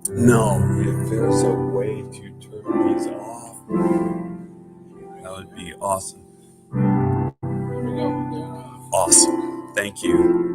No, if there's a way to turn these off, that would be awesome. There we go. They're off. Awesome. Thank you.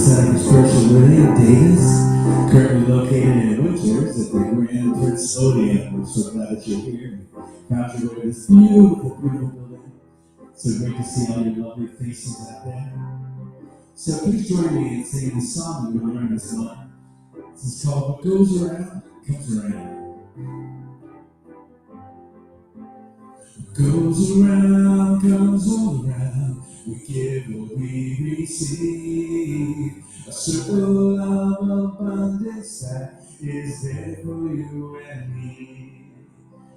Center for Spiritual Living, Davis, currently located in Winters at the Grand Prince Odeon. We're so glad that you're here. Found your way to this beautiful, beautiful building. So great to see all your lovely faces out there. So please join me in singing the song that we learned this month. This is called What Goes Around Comes Around. What goes around comes all around. We give what we receive. A circle of abundance that is there for you and me.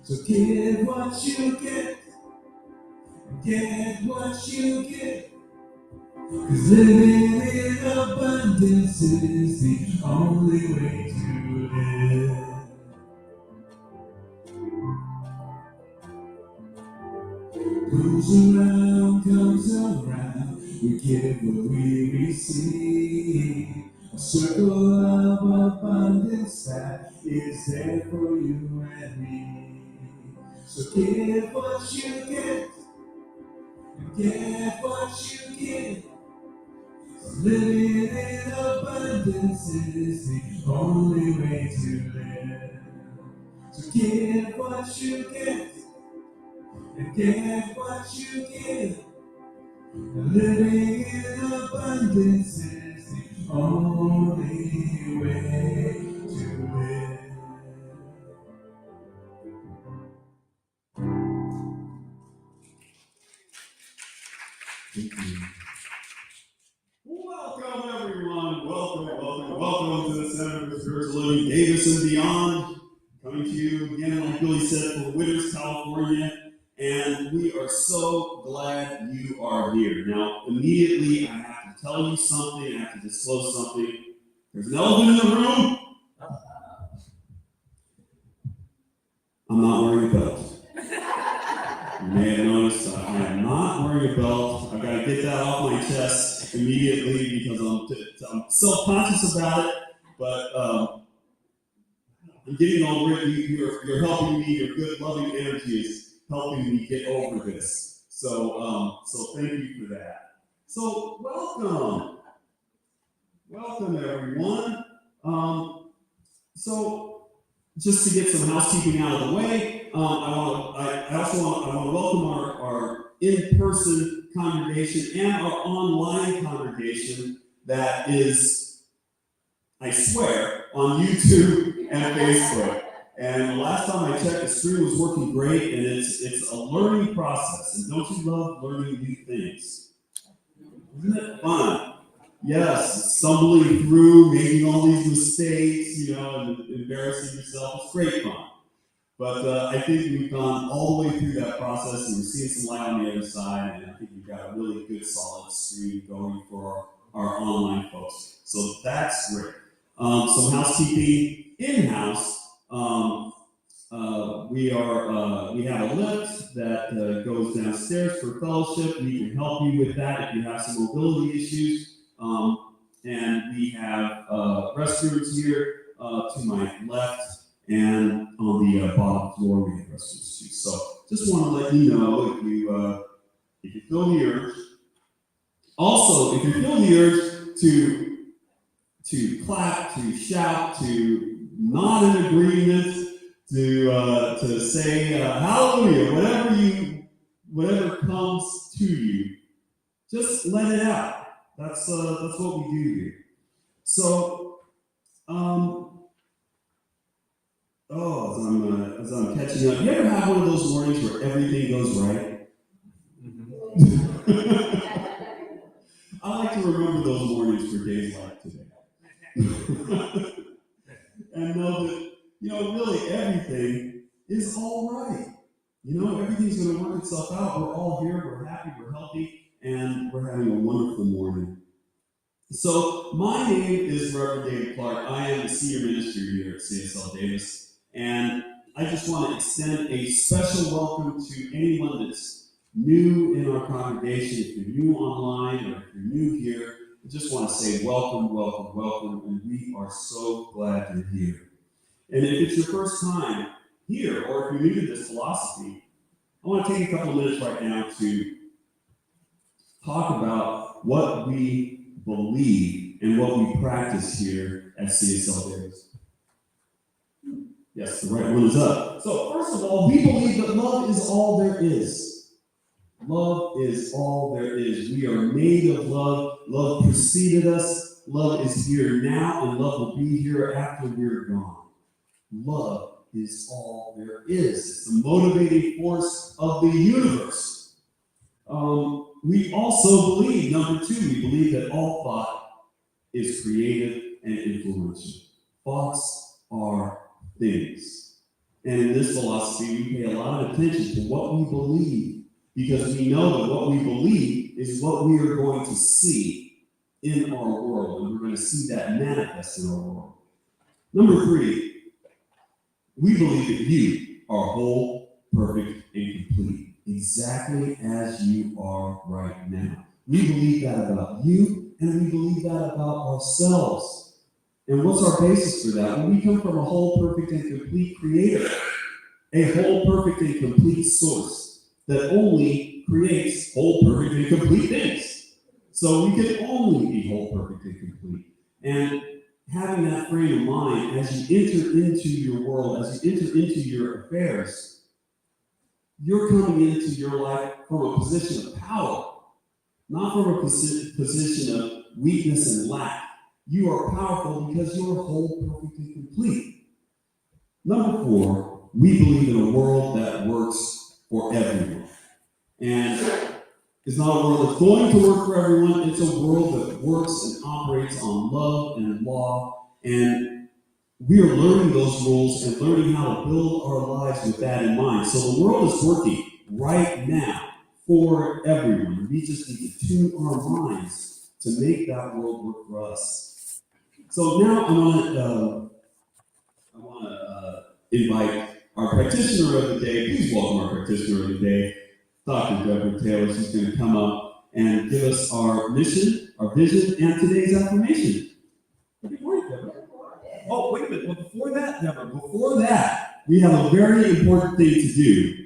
So give what you get what you get. 'Cause living in abundance is the only way to live. Goes around, comes around, we give what we receive. A circle of abundance that is there for you and me. So give what you get what you get. Living in abundance is the only way to live. So give what you get what you get. Living in abundance is the only way to live. Thank you. Welcome, everyone. Welcome to the Center for Spiritual Living, Davis and beyond. Coming to you again, like Billy said, from Winters, California. And we are so glad you are here. Now, immediately, I have to tell you something. I have to disclose something. There's an elephant in the room. I'm not wearing a belt. You may have noticed I am not wearing a belt. I've got to get that off my chest immediately because I'm self-conscious about it. But I'm getting over it. You're helping me. Your good, loving energy is helping me get over this. So thank you for that. So welcome everyone. So just to get some housekeeping out of the way, I want to welcome our in-person congregation and our online congregation that is, I swear, on YouTube and Facebook. And the last time I checked, the stream was working great, and it's a learning process. And don't you love learning new things? Isn't it fun? Yes, stumbling through, making all these mistakes, and embarrassing yourself. It's great fun. But I think we've gone all the way through that process, and we're seeing some light on the other side, and I think we've got a really good, solid stream going for our online folks. So that's great. Some housekeeping in-house. We have a lift that goes downstairs for fellowship. We can help you with that if you have some mobility issues. And we have restrooms here to my left, and on the bottom floor we have restrooms too. So just want to let you know if you feel the urge. Also, if you feel the urge to clap, to shout, to nod in agreement, to say hallelujah, whatever comes to you, just let it out. That's what we do here. So, as I'm catching up, you ever have one of those mornings where everything goes right? I like to remember those mornings for days like today. And know that, really everything is all right. Everything's going to work itself out. We're all here, we're happy, we're healthy, and we're having a wonderful morning. So, my name is Reverend David Clark. I am the senior minister here at CSL Davis, and I just want to extend a special welcome to anyone that's new in our congregation. If you're new online or if you're new here, I just want to say welcome, and we are so glad you're here. And if it's your first time here, or if you're new to this philosophy, I want to take a couple of minutes right now to talk about what we believe and what we practice here at CSL Days. Yes, the right one is up. So first of all, we believe that love is all there is. Love is all there is. We are made of love. Love preceded us. Love is here now, and love will be here after we're gone. Love is all there is. It's the motivating force of the universe. We also believe, number two, we believe that all thought is creative and influential. Thoughts are things. And in this philosophy, we pay a lot of attention to what we believe, because we know that what we believe is what we are going to see in our world, and we're going to see that manifest in our world. Number three, we believe that you are whole, perfect, and complete, exactly as you are right now. We believe that about you, and we believe that about ourselves. And what's our basis for that? Well, we come from a whole, perfect, and complete creator, a whole, perfect, and complete source that only creates whole, perfect, and complete things. So we can only be whole, perfect, and complete. And having that frame of mind as you enter into your world, as you enter into your affairs, you're coming into your life from a position of power, not from a position of weakness and lack. You are powerful because you are whole, perfect, and complete. Number four, we believe in a world that works for everyone. And it's not a world that's going to work for everyone. It's a world that works and operates on love and law. And we are learning those rules and learning how to build our lives with that in mind. So the world is working right now for everyone. We just need to tune our minds to make that world work for us. So now I want to invite our practitioner of the day. Please welcome our practitioner of the day, Dr. Deborah Taylor. She's going to come up and give us our mission, our vision, and today's affirmation. Good morning, Deborah. Oh, wait a minute. Well, before that, Deborah, we have a very important thing to do.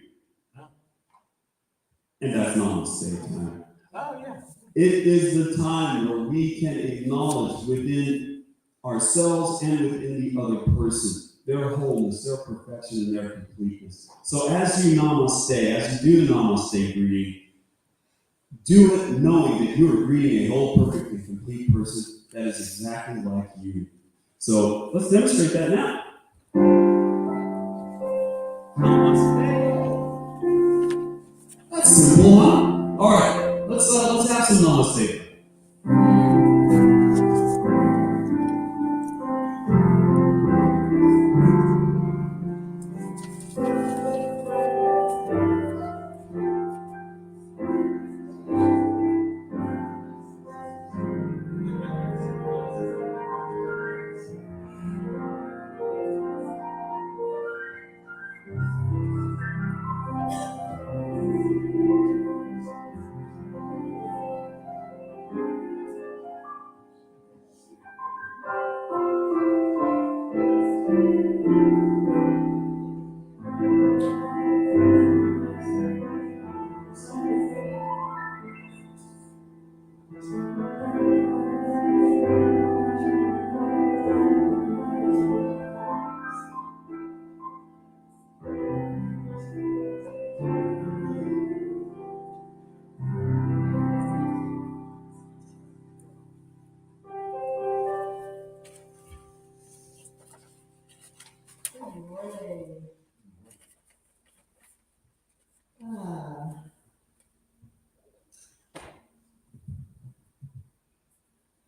And that's namaste time. Oh, yeah. It is the time where we can acknowledge within ourselves and within the other person their wholeness, their perfection, and their completeness. So as you namaste, as you do the namaste greeting, do it knowing that you are greeting a whole, perfect, and complete person that is exactly like you. So let's demonstrate that now. Namaste. That's simple, huh? All right, let's have some namaste.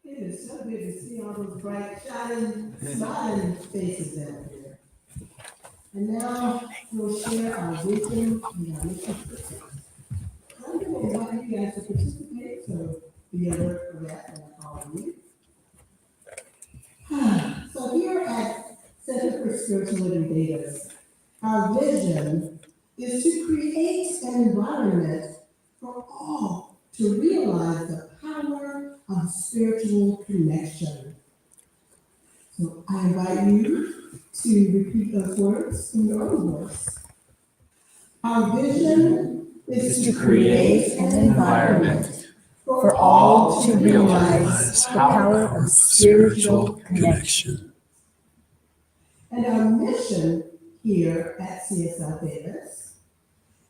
It is so good to see all those bright, shining, smiling faces out there. And now we'll share our vision and our mission statement. I'm going to invite you guys to participate, so be alert for that when I call you. So here at Center for Spiritual Living Davis, our vision is to create an environment for all to realize the power of spiritual connection. So I invite you to repeat those words in your own voice. Our vision is to create an environment for all to realize the power of spiritual connection. And our mission here at CSL Davis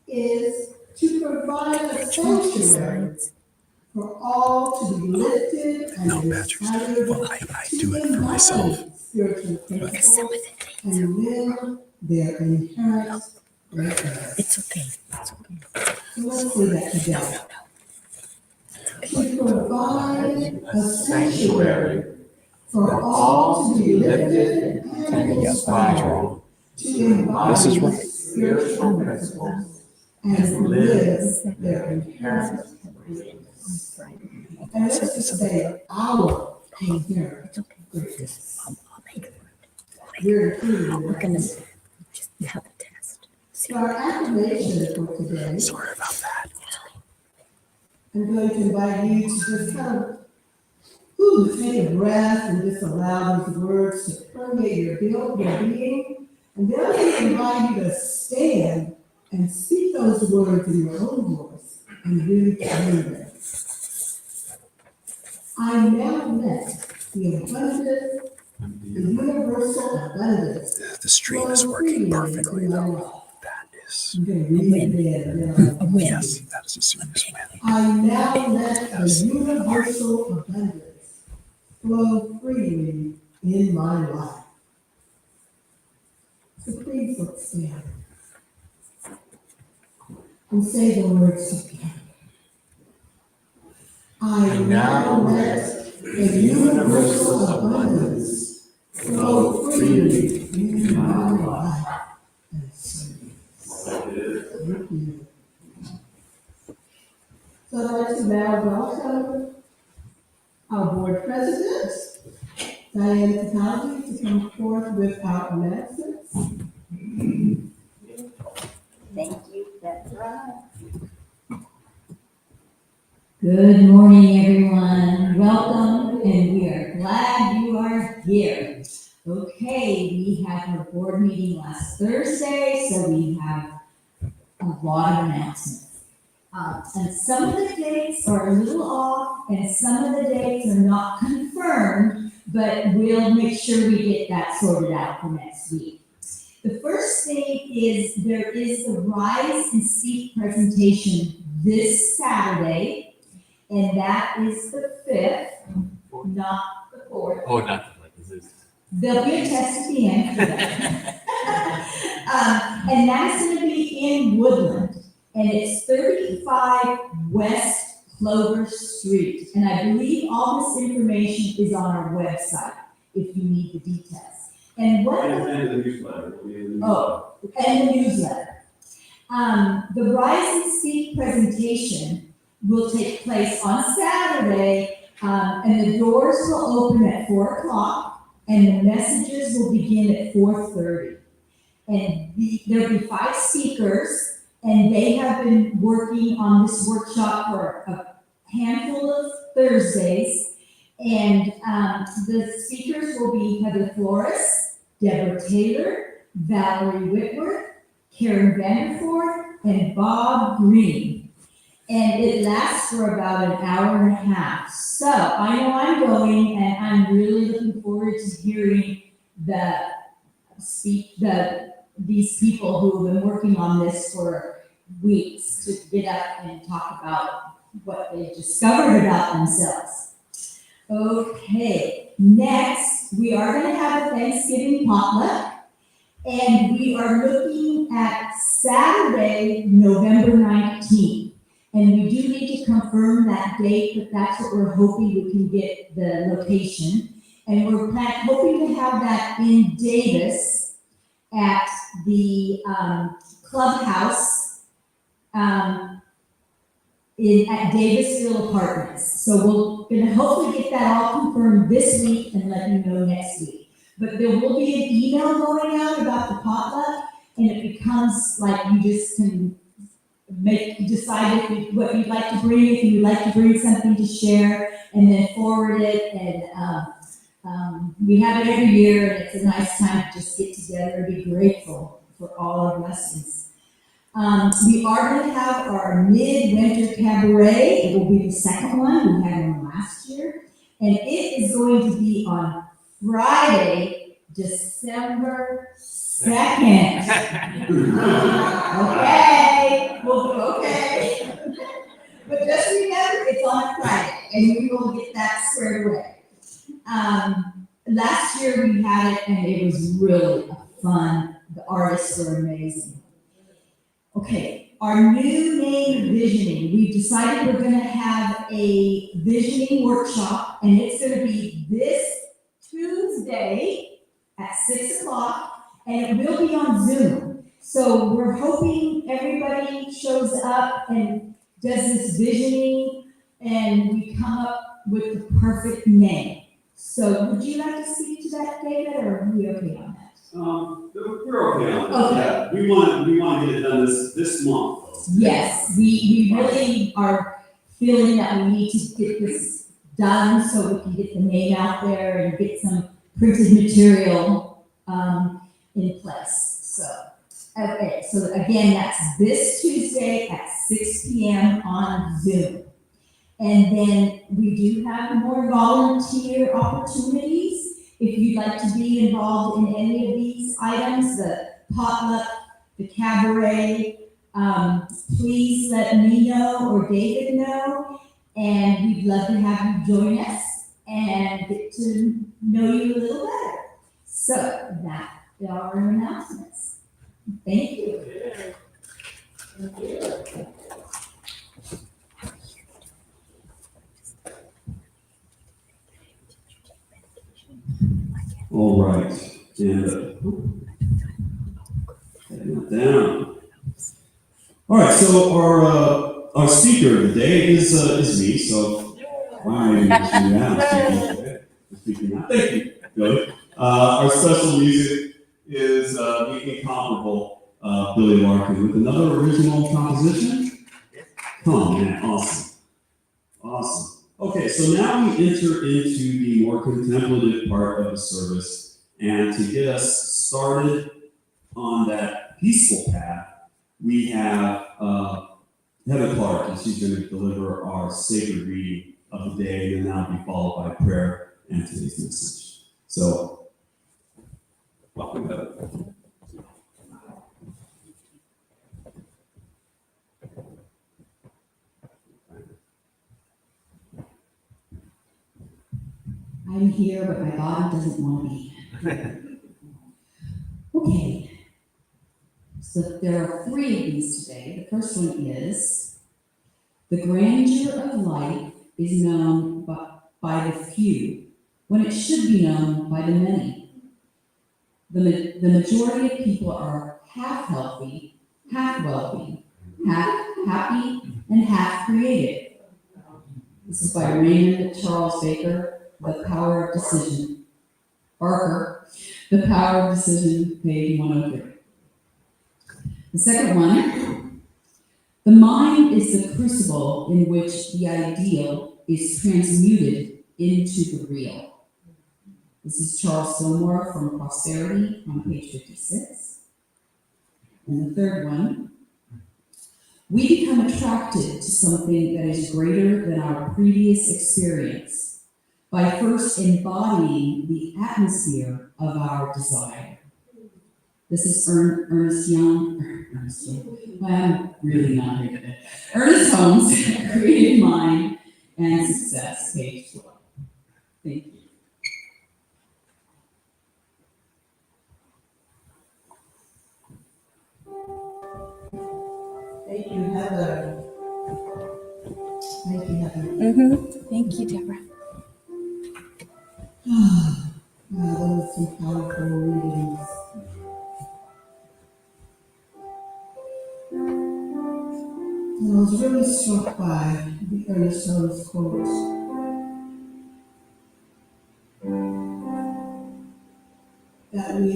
is to provide a sanctuary for all to be lifted and No, Patrick. inspired Well, I do it for myself. spiritual principles and live their inherent greatness. It's okay. It's okay. So let's say that together. To provide a sanctuary for all to be lifted and inspired to embody spiritual principles and live their inherent greatness. And let's just say our inherent greatness. I'll make it work. We're including We're gonna that. just have a test. So our affirmation for today, Sorry about that. I'm going to invite you to just kind of take a breath and just allow these words to permeate your being. And then I'm going to invite you to stand and speak those words in your own voice and really claim them. I now let the abundant, the universal abundance The stream is flow working freely perfectly into my though. life. That is. I'm going to read it again. A win. Yes, that is a serious win. I now let the universal abundance flow freely in my life. So please let's stand and say the words together. I now let the universal abundance flow freely in my life. Thank you. So I'd like to now welcome our board president, Diane Takaji, to come forth with our announcements. Thank you. That's right. Good morning, everyone. Welcome, and we are glad you are here. Okay, we had our board meeting last Thursday, so we have a lot of announcements. And some of the dates are a little off, and some of the dates are not confirmed, but we'll make sure we get that sorted out for next week. The first thing is there is the Rise and Speak presentation this Saturday, and that is the 5th, not the 4th. Oh, not the There'll be a test at the end. And that's going to be in Woodland, and it's 35 West Clover Street. And I believe all this information is on our website if you need the details. And what? And the newsletter. Oh, and the newsletter. The Rise and Speak presentation will take place on Saturday, and the doors will open at 4 o'clock, and the messages will begin at 4:30. And there'll be 5 speakers, and they have been working on this workshop for a handful of Thursdays. And the speakers will be Heather Flores, Deborah Taylor, Valerie Whitworth, Karen Vanderford, and Bob Green. And it lasts for about an hour and a half. So I know I'm going, and I'm really looking forward to hearing these people who have been working on this for weeks to get up and talk about what they discovered about themselves. Okay, next we are going to have a Thanksgiving potluck, and we are looking at Saturday, November 19th. And we do need to confirm that date, but that's what we're hoping we can get the location. And we're hoping to have that in Davis at the clubhouse at Davisville Apartments. So we're gonna hopefully get that all confirmed this week and let you know next week. But there will be an email going out about the potluck, and it becomes like you just can decide what you'd like to bring, if you'd like to bring something to share, and then forward it. And we have it every year, and it's a nice time to just get together and be grateful for all our blessings. We are going to have our midwinter cabaret. It will be the second one. We had one last year. And it is going to be on Friday, December 2nd. Okay. Well, okay. But just remember, it's on a Friday, and we will get that squared away. Last year we had it, and it was really fun. The artists were amazing. Okay, our new name, Visioning. We've decided we're going to have a visioning workshop, and it's going to be this Tuesday at 6 o'clock, and it will be on Zoom. So we're hoping everybody shows up and does this visioning, and we come up with the perfect name. So would you like to speak to that, David, or are we okay on that? We're okay on that. Okay. Yeah, we want to get it done this month. Yes, we really are feeling that we need to get this done so we can get the name out there and get some printed material in place. So, okay, so again, that's this Tuesday at 6 p.m. on Zoom. And then we do have more volunteer opportunities. If you'd like to be involved in any of these items, the potluck, the cabaret, please let me know or David know. And we'd love to have you join us and get to know you a little better. So that are our announcements. Thank you. All right, and heading down. All right, so our speaker of the day is me. So why am I mentioning that? Speaking now. Thank you, Billy. Our special music is the incomparable Billy Larkin with another original composition. Come on, man, awesome. Okay, so now we enter into the more contemplative part of the service, and to get us started on that peaceful path, we have Heather Clark, and she's going to deliver our sacred reading of the day, and then that'll be followed by prayer and today's message. So, welcome, Heather. I'm here, but my body doesn't want me. Okay. So there are 3 of these today. The first one is, the grandeur of life is known by the few, when it should be known by the many. The majority of people are half healthy, half wealthy, half happy, and half creative. This is by Raymond Charles Baker. The Power of Decision. Barker, The Power of Decision, page 103. The second one, the mind is the crucible in which the ideal is transmuted into the real. This is Charles Fillmore from Prosperity on page 56. And the third one, we become attracted to something that is greater than our previous experience by first embodying the atmosphere of our desire. This is Ernest Young. Well, I'm really not here today. Ernest Holmes, Creative Mind and Success, page 12. Thank you. Thank you, Heather. Thank you, Heather. Thank you, Deborah. Wow, those some powerful readings. And I was really struck by the Ernest Holmes quote. That we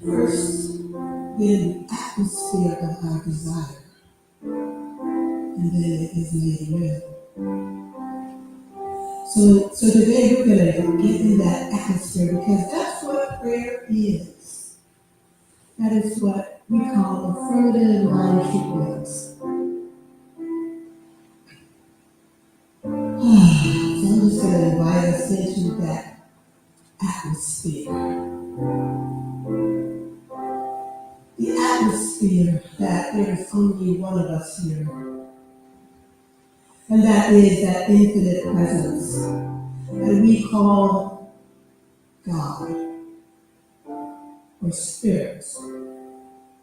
first get in the atmosphere of our desire, and then it is made real. So today we're going to get in that atmosphere, because that's what prayer is. That is what we call affirmative mind treatments. So I'm just going to invite us into that atmosphere. The atmosphere that there is only one of us here. And that is that infinite presence that we call God or Spirit,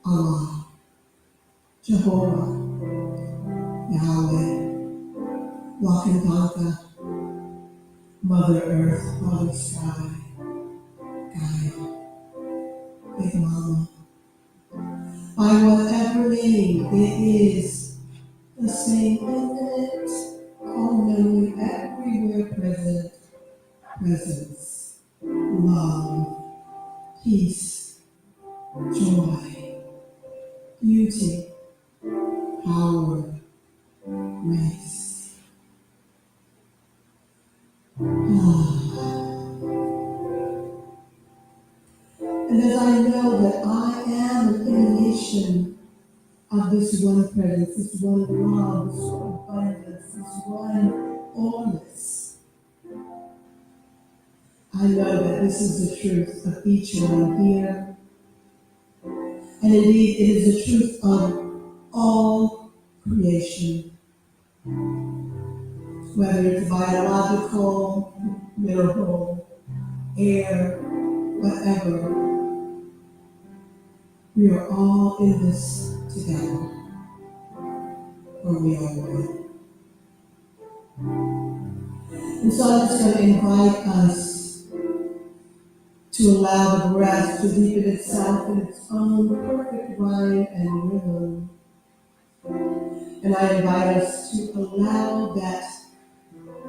Allah, Jehovah, Yahweh, Wakantanka, Mother Earth, Mother Sky, Gaia, Big Mama. By whatever name it is, the same infinite, all knowing, everywhere present, presence, love, peace, joy, beauty, power, grace. And as I know that I am an emanation of this one presence, this one love, this one abundance, this one allness, I know that this is the truth of each one here. And indeed, it is the truth of all creation. Whether it's biological, mineral, air, whatever, we are all in this together, or we are one. And so I'm just going to invite us to allow the breath to deepen itself in its own perfect rhyme and rhythm. And I invite us to allow that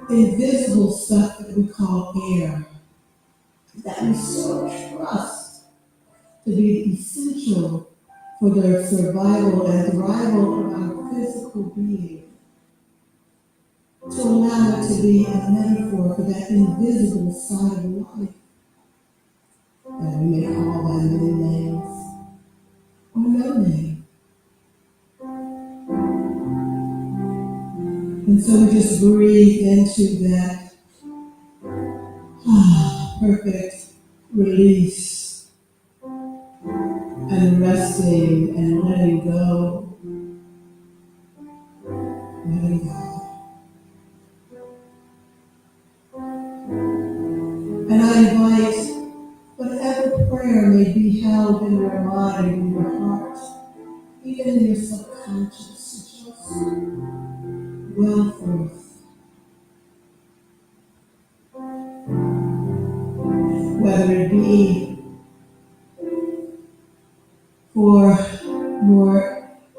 invisible stuff that we call air, that we so trust to be essential for the survival and thrival of our physical being, to allow it to be a metaphor for that invisible side of life that we may call by many names or no name. And so we just breathe into that perfect release and resting and letting go. Letting go. And I invite whatever prayer may be held in your mind, in your heart, even in your subconscious, to just well forth. Whether it be for more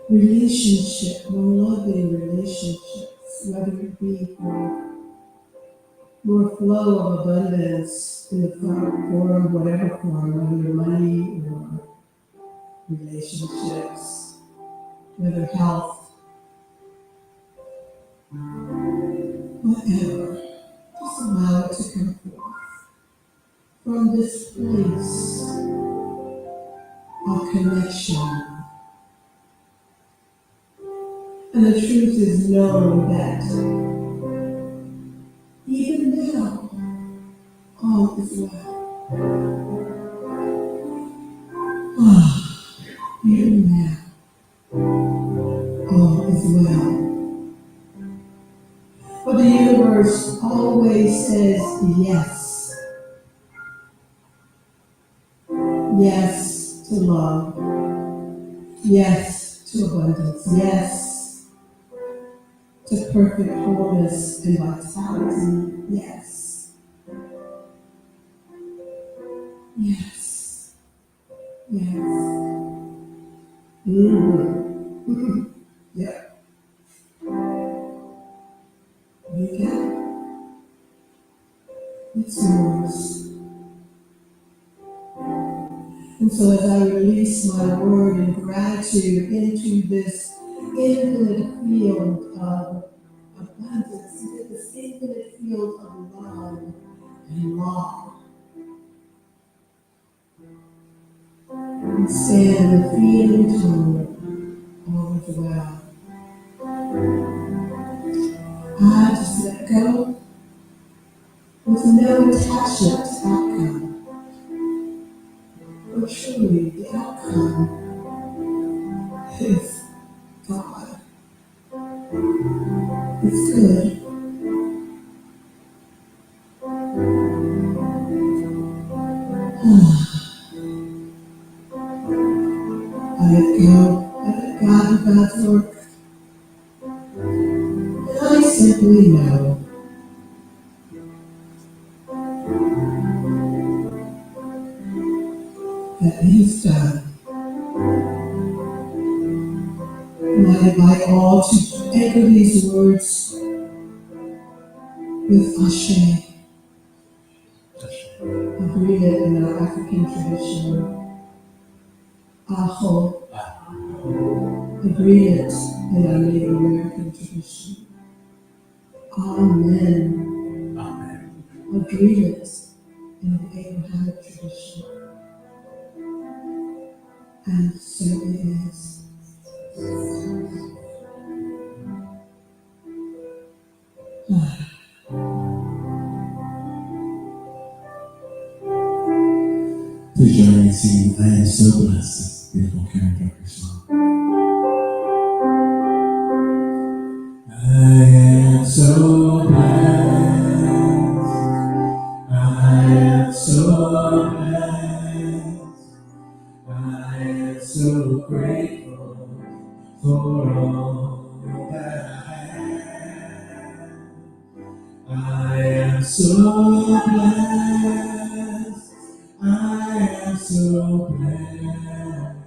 relationship, more loving relationships, whether it be for more flow of abundance in the form, whatever form, whether money or relationships, whether health, whatever. Just allow it to come forth from this place of connection. And the truth is known that even now, all is well. Even now, all is well. For the universe always says yes. Yes to love. Yes to abundance. Yes to perfect wholeness and vitality. Yes. Yes. Yes. Mm-hmm. Yeah. You can. It's yours. And so as I release my word in gratitude into this infinite field of abundance, into this infinite field of love and law, and stand in the feeling tone all is well. I just let go with no attachment to outcome. For truly the outcome is God. It's good. I let go. I let God do God's work. And I simply know that it is done. And I invite all to echo these words with Ashe, agreement in our African tradition, Aho, agreement in our Native American tradition, Amen, Amen. agreement in the Abrahamic tradition, and so it is. Please join me in singing I Am So Blessed, this beautiful Karen Drucker song. I am so blessed. I am so blessed. I am so grateful for all that I have. I am so blessed. I am so blessed.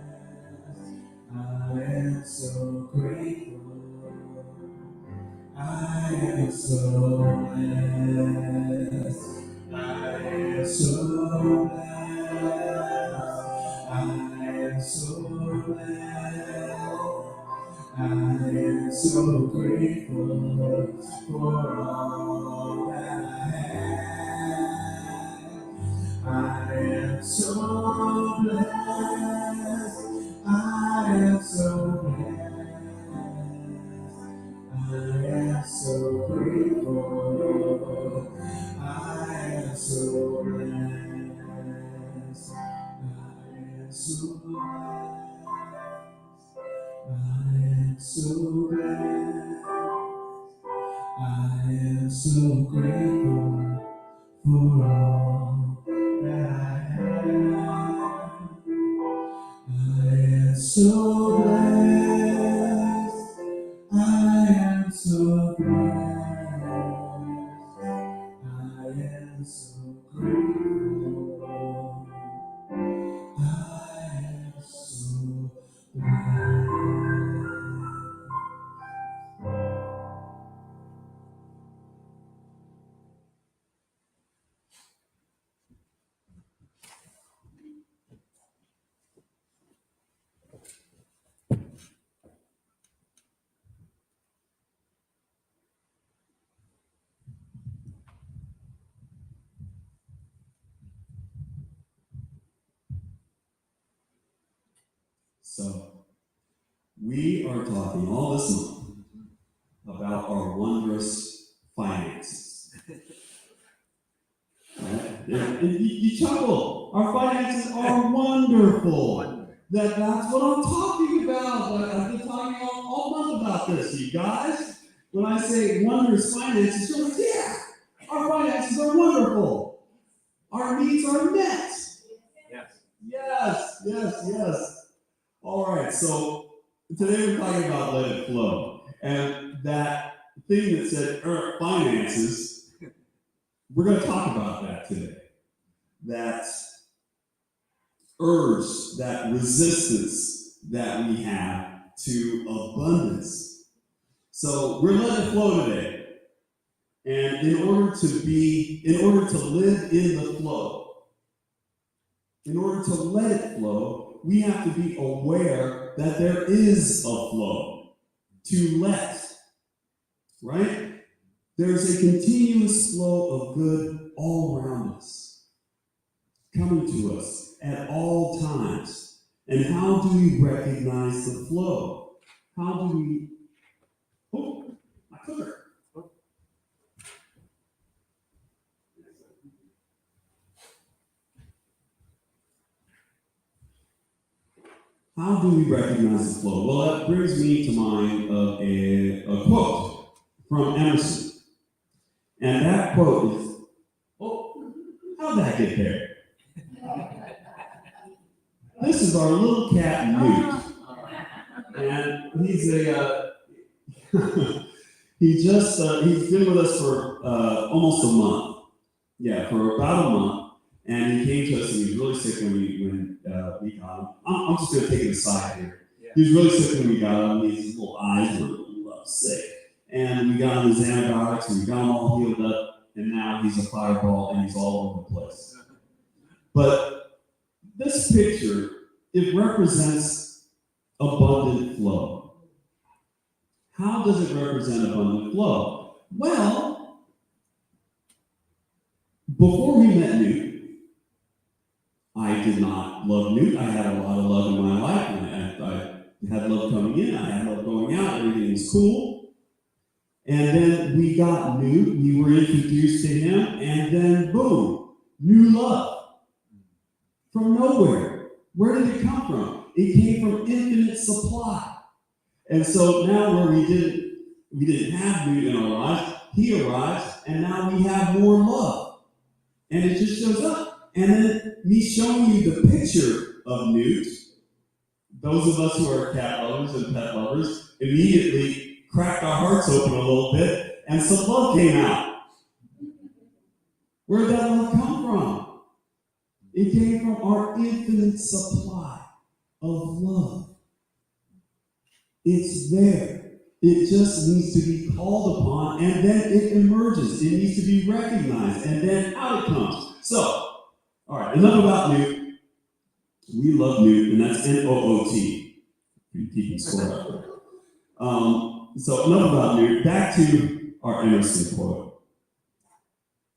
I am so grateful. I am so blessed. I am so blessed. I am so blessed. I am so grateful for all that I have. I am so blessed. I am so blessed. I am so grateful. I am so blessed. I am so blessed. I am so blessed. I am so grateful for all that I have. I am so blessed. I am so blessed. I am so grateful. I am so blessed. So, we are talking all this month about our wondrous finances. Right? And you chuckle. Our finances are wonderful. That's what I'm talking about. I've been talking all month about this, you guys. When I say wondrous finances, you're like, yeah, our finances are wonderful. Our needs are met. Yes. All right, so today we're talking about let it flow. And that thing that said finances, we're going to talk about that today. That urge, that resistance that we have to abundance. So we're letting it flow today. And in order to live in the flow, in order to let it flow, we have to be aware that there is a flow to let, right? There's a continuous flow of good all around us, coming to us at all times. And how do we recognize the flow? How do we, oh, my cooker. How do we recognize the flow? Well, that brings me to mind a quote from Emerson. And that quote is, oh, how'd that get there? This is our little cat, Newt. And he's he's been with us for almost a month. Yeah, for about a month. And he came to us and he was really sick when we got him. I'm just going to take it aside here. Yeah. He was really sick when we got him. His little eyes were a little sick. And we got him his antibiotics and we got him all healed up. And now he's a fireball and he's all over the place. But this picture, it represents abundant flow. How does it represent abundant flow? Well, before we met Newt, I did not love Newt. I had a lot of love in my life. And I had love coming in. I had love going out. Everything was cool. And then we got Newt. We were introduced to him. And then, boom, new love. From nowhere. Where did it come from? It came from infinite supply. And so now where we didn't have Newt in our lives, he arrives, and now we have more love. And it just shows up. And then me showing you the picture of Newt, those of us who are cat lovers and pet lovers immediately cracked our hearts open a little bit, and some love came out. Where did that love come from? It came from our infinite supply of love. It's there. It just needs to be called upon, and then it emerges. It needs to be recognized, and then out it comes. So, all right, enough about Newt. We love Newt, and that's N-O-O-T. You're keeping score up. So enough about Newt. Back to our Emerson quote.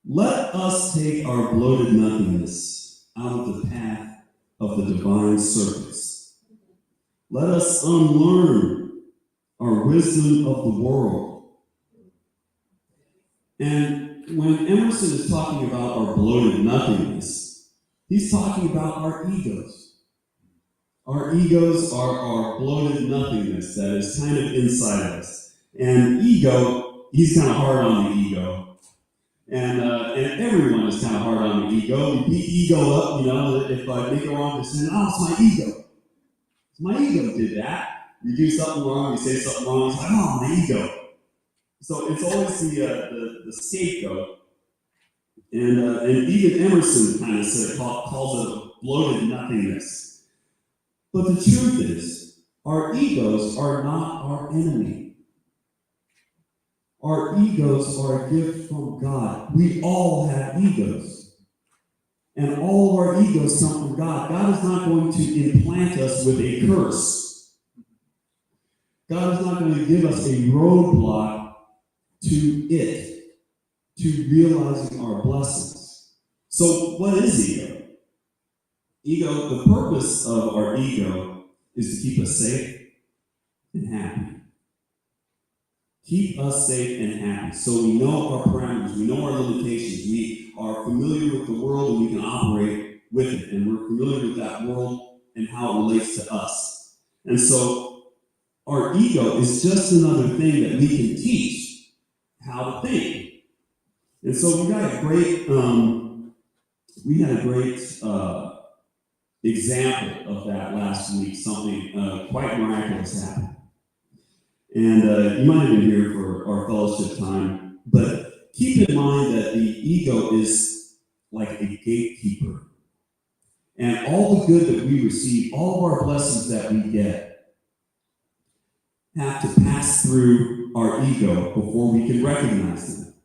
Let us take our bloated nothingness out of the path of the divine surface. Let us unlearn our wisdom of the world. And when Emerson is talking about our bloated nothingness, he's talking about our egos. Our egos are our bloated nothingness that is kind of inside of us. And ego, he's kind of hard on the ego. And everyone is kind of hard on the ego. We beat ego up, if I go on to say, oh, it's my ego. My ego did that. You do something wrong, you say something wrong, it's like, oh, my ego. So it's always the scapegoat. And even Emerson kind of calls it a bloated nothingness. But the truth is, our egos are not our enemy. Our egos are a gift from God. We all have egos. And all of our egos come from God. God is not going to implant us with a curse. God is not going to give us a roadblock to it, to realizing our blessings. So what is ego? Ego, the purpose of our ego is to keep us safe and happy. Keep us safe and happy. So we know our parameters, we know our limitations, we are familiar with the world and we can operate with it. And we're familiar with that world and how it relates to us. And so our ego is just another thing that we can teach how to think. And so we had a great example of that last week. Something quite miraculous happened. And you might have been here for our fellowship time, but keep in mind that the ego is like a gatekeeper. And all the good that we receive, all of our blessings that we get, have to pass through our ego before we can recognize them.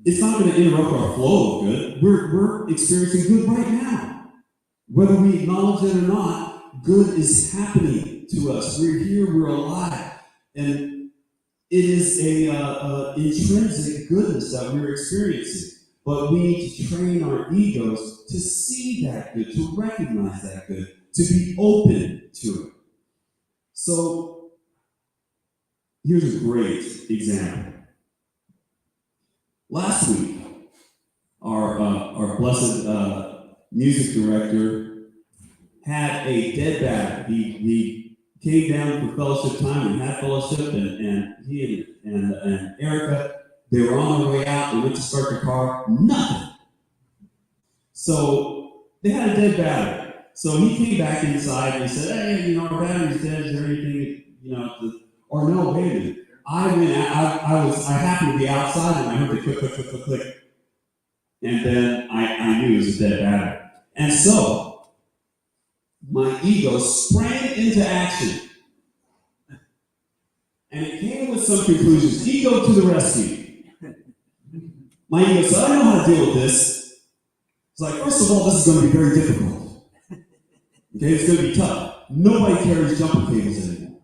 It's not going to interrupt our flow of good. We're experiencing good right now. Whether we acknowledge it or not, good is happening to us. We're here, we're alive. And it is a intrinsic goodness that we're experiencing. But we need to train our egos to see that good, to recognize that good, to be open to it. So here's a great example. Last week, our blessed music director had a dead battery. He came down for fellowship time and had fellowship, and he and Erica, they were on their way out. They went to start the car, nothing. So they had a dead battery. So he came back inside and he said, "Hey, our battery's dead. Is there anything, or no, wait a minute." I happened to be outside and I heard the click, click, click, click, click. And then I knew it was a dead battery. And so my ego sprang into action. And it came with some conclusions. Ego to the rescue. My ego said, "I know how to deal with this." It's like, first of all, this is going to be very difficult. Okay, it's going to be tough. Nobody carries jumper cables anymore.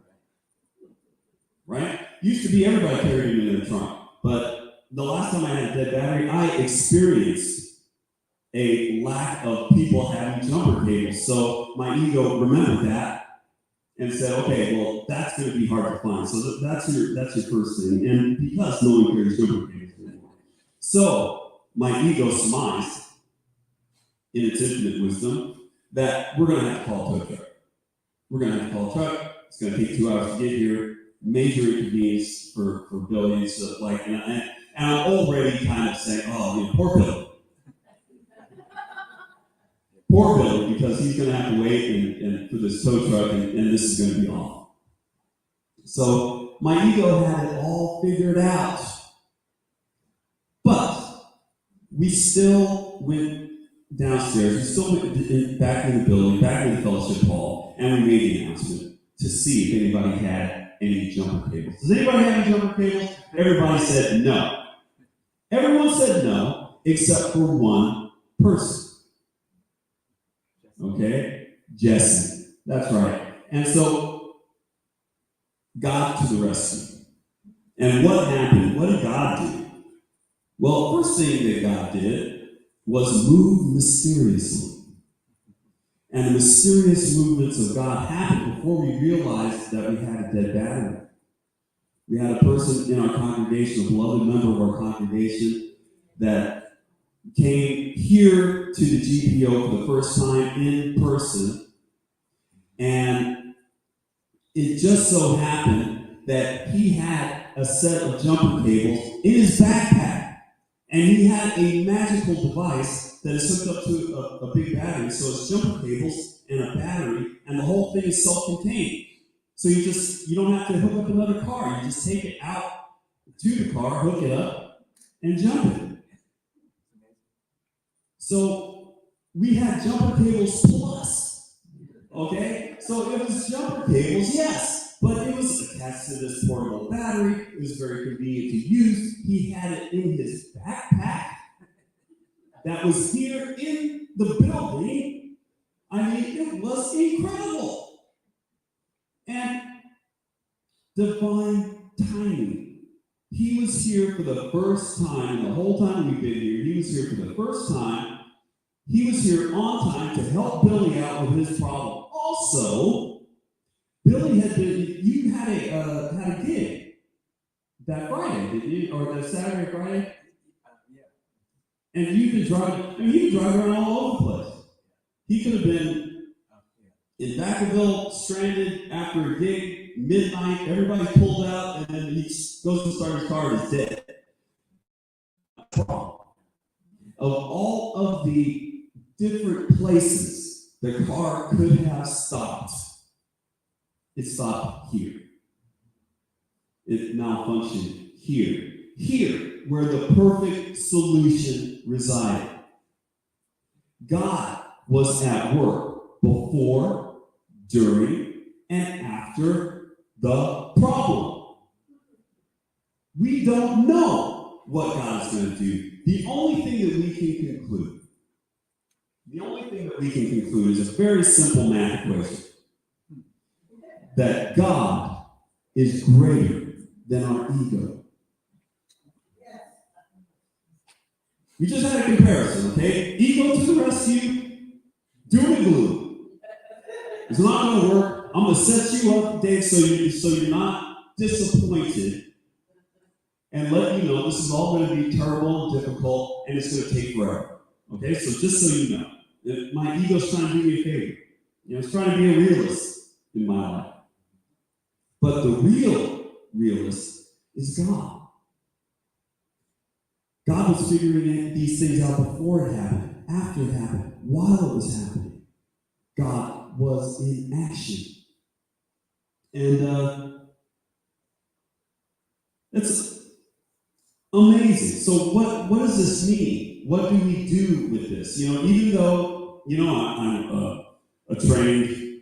Right? Used to be everybody carried them in their trunk. But the last time I had a dead battery, I experienced a lack of people having jumper cables. So my ego remembered that and said, okay, well, that's going to be hard to find. So that's your first thing. And because no one carries jumper cables anymore. So my ego surmised, in its infinite wisdom, that we're going to have to call a tow truck. We're going to have to call a truck. It's going to take 2 hours to get here. Major inconvenience for Billy. And I'm already kind of saying, oh, poor Billy. Poor Billy, because he's going to have to wait and for this tow truck, and this is going to be awful. So my ego had it all figured out. But we still went downstairs. We still went back in the building, back in the fellowship hall, and we made the announcement to see if anybody had any jumper cables. Does anybody have any jumper cables? Everybody said no. Everyone said no, except for one person. Okay? Jesse. That's right. And so, God to the rescue. And what happened? What did God do? Well, first thing that God did was move mysteriously. And the mysterious movements of God happened before we realized that we had a dead battery. We had a person in our congregation, a beloved member of our congregation, that came here to the GPO for the first time in person. And it just so happened that he had a set of jumper cables in his backpack. And he had a magical device that is hooked up to a big battery. So it's jumper cables and a battery, and the whole thing is self-contained. So you don't have to hook up another car. You just take it out to the car, hook it up, and jump it. So we had jumper cables plus. Okay? So it was jumper cables, yes. But it was attached to this portable battery. It was very convenient to use. He had it in his backpack that was here in the building. I mean, it was incredible. And divine timing. He was here for the first time, and the whole time we've been here, he was here for the first time. He was here on time to help Billy out with his problem. Also, Billy you had a gig that Friday, didn't you? Or that Saturday or Friday? Yeah. And you could drive around all over the place. He could have been in Vacaville, stranded after a gig, midnight, everybody pulled out, and then he goes to start his car and is dead. Of all of the different places the car could have stopped, it stopped here. It malfunctioned here. Here, where the perfect solution resided. God was at work before, during, and after the problem. We don't know what God is going to do. The only thing that we can conclude is a very simple math equation. That God is greater than our ego. We just had a comparison, okay? Ego to the rescue, doom and gloom. It's not going to work. I'm going to set you up, Dave, so you're not disappointed, and let you know this is all going to be terrible and difficult, and it's going to take forever. Okay, so just so you know, my ego's trying to do me a favor. It's trying to be a realist in my life. But the real realist is God. God was figuring these things out before it happened, after it happened, while it was happening. God was in action. And it's amazing. So what does this mean? What do we do with this? Even though, I'm a trained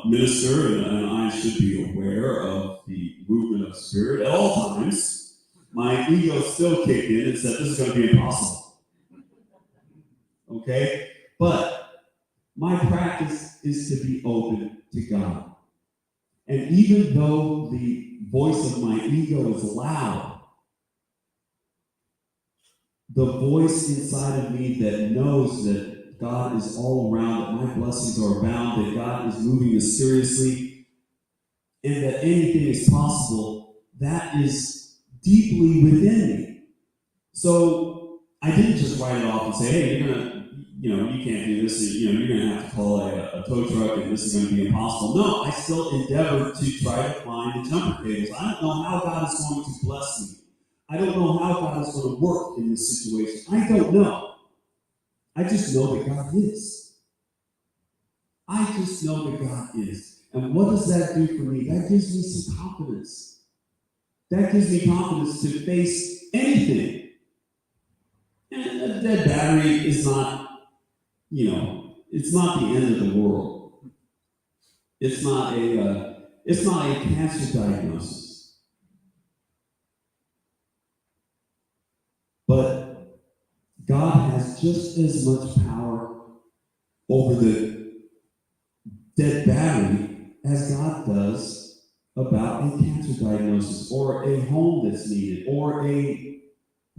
minister and I should be aware of the movement of spirit at all times, my ego still kicked in and said, this is going to be impossible. Okay? But my practice is to be open to God. And even though the voice of my ego is loud, the voice inside of me that knows that God is all around, that my blessings are abound, that God is moving mysteriously, and that anything is possible, that is deeply within me. So I didn't just write it off and say, hey, you can't do this, you're gonna have to call a tow truck and this is gonna be impossible. No, I still endeavor to try to find the jumper cables. I don't know how God is going to bless me. I don't know how God is going to work in this situation. I don't know. I just know that God is. I just know that God is. And what does that do for me? That gives me some confidence. That gives me confidence to face anything. And a dead battery is not, it's not the end of the world. It's not a cancer diagnosis. But God has just as much power over the dead battery as God does about a cancer diagnosis or a home that's needed or a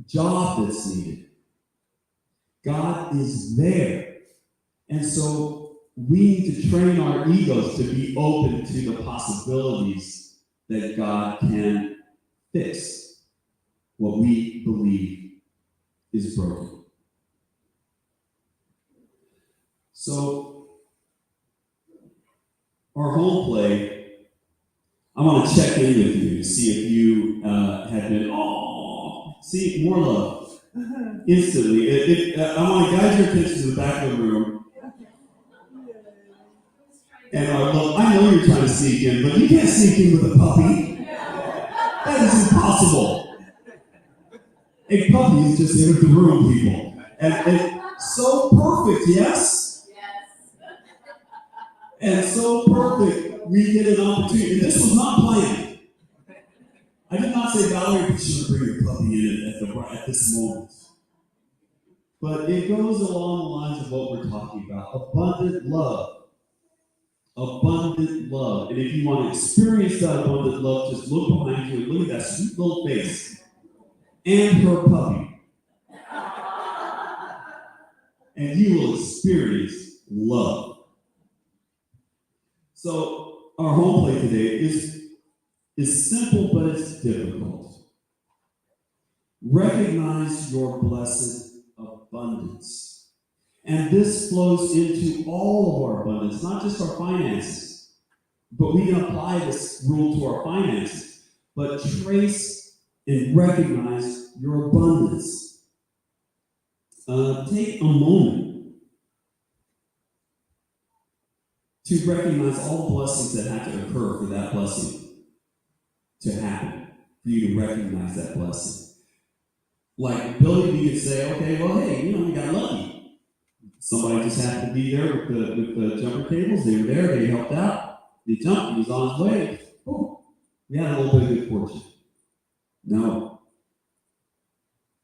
job that's needed. God is there. And so we need to train our egos to be open to the possibilities that God can fix what we believe is broken. So, our home play, I want to check in with you to see if you have been, more love. Instantly. I want to guide your attention to the back of the room. And I know you're trying to sneak in, but you can't sneak in with a puppy. That is impossible. A puppy is just in the room, people. And so perfect, yes? Yes. And so perfect, we get an opportunity. And this was not planned. I did not say, Valerie, you should bring your puppy in at this moment. But it goes along the lines of what we're talking about. Abundant love. Abundant love. And if you want to experience that abundant love, just look behind you and look at that sweet little face. And her puppy. And you will experience love. So our home play today is simple, but it's difficult. Recognize your blessed abundance. And this flows into all of our abundance, not just our finances. But we can apply this rule to our finances. But trace and recognize your abundance. Take a moment to recognize all the blessings that have to occur for that blessing to happen, for you to recognize that blessing. Like Billy, we could say, okay, well, hey, we got lucky. Somebody just happened to be there with the jumper cables. They were there, they helped out. They jumped, he was on his way. Oh, we had a little bit of good fortune. No,